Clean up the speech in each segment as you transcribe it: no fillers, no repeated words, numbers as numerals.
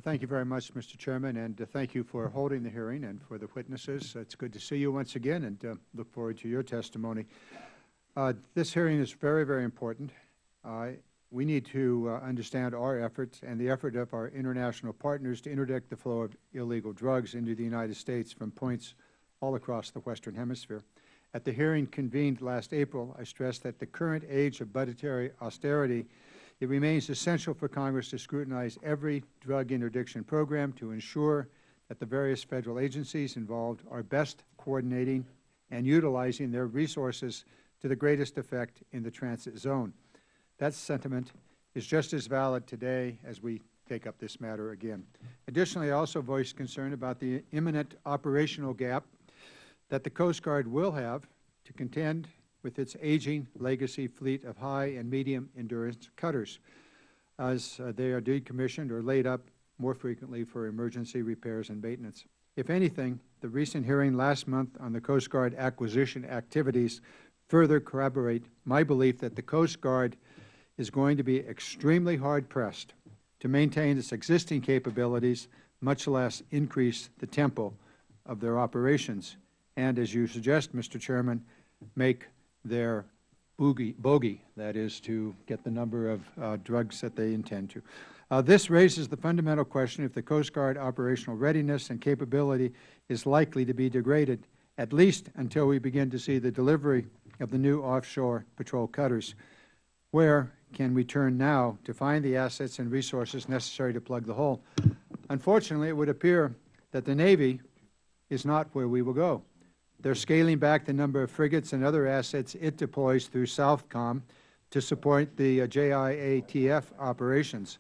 Thank you very much, Mr. Chairman, and thank you for holding the hearing and for the witnesses. It's good to see you once again and look forward to your testimony. This hearing is very, very important. We need to understand our efforts and the effort of our international partners to interdict the flow of illegal drugs into the United States from points all across the Western Hemisphere. At the hearing convened last April, I stressed that the current age of budgetary austerity, it remains essential for Congress to scrutinize every drug interdiction program to ensure that the various federal agencies involved are best coordinating and utilizing their resources to the greatest effect in the transit zone. That sentiment is just as valid today as we take up this matter again. Additionally, I also voiced concern about the imminent operational gap that the Coast Guard will have to contend with its aging legacy fleet of high and medium endurance cutters as they are decommissioned or laid up more frequently for emergency repairs and maintenance. If anything, the recent hearing last month on the Coast Guard acquisition activities further corroborate my belief that the Coast Guard is going to be extremely hard-pressed to maintain its existing capabilities, much less increase the tempo of their operations, and, as you suggest, Mr. Chairman, make their bogey, that is, to get the number of drugs that they intend to. This raises the fundamental question if the Coast Guard operational readiness and capability is likely to be degraded, at least until we begin to see the delivery of the new offshore patrol cutters. Where can we turn now to find the assets and resources necessary to plug the hole? Unfortunately, it would appear that the Navy is not where we will go. They're scaling back the number of frigates and other assets it deploys through SOUTHCOM to support the JIATF operations.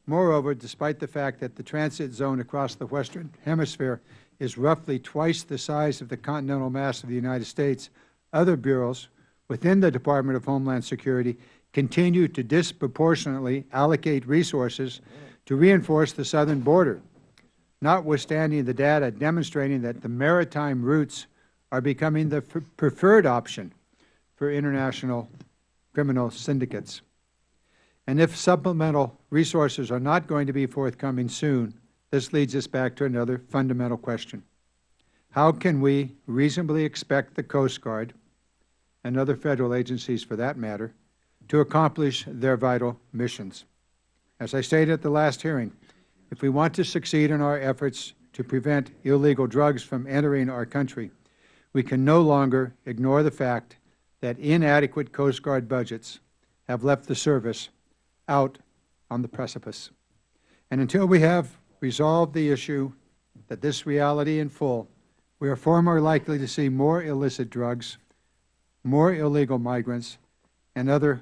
Moreover, despite the fact that the transit zone across the Western Hemisphere is roughly twice the size of the continental mass of the United States, other bureaus within the Department of Homeland Security continue to disproportionately allocate resources to reinforce the southern border, notwithstanding the data demonstrating that the maritime routes are becoming the preferred option for international criminal syndicates. And if supplemental resources are not going to be forthcoming soon, this leads us back to another fundamental question. How can we reasonably expect the Coast Guard, and other federal agencies for that matter, to accomplish their vital missions? As I stated at the last hearing, if we want to succeed in our efforts to prevent illegal drugs from entering our country, we can no longer ignore the fact that inadequate Coast Guard budgets have left the service out on the precipice. And until we have resolved the issue, that this reality in full, we are far more likely to see more illicit drugs, more illegal migrants, and other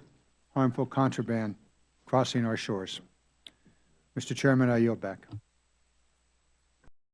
harmful contraband crossing our shores. Mr. Chairman, I yield back.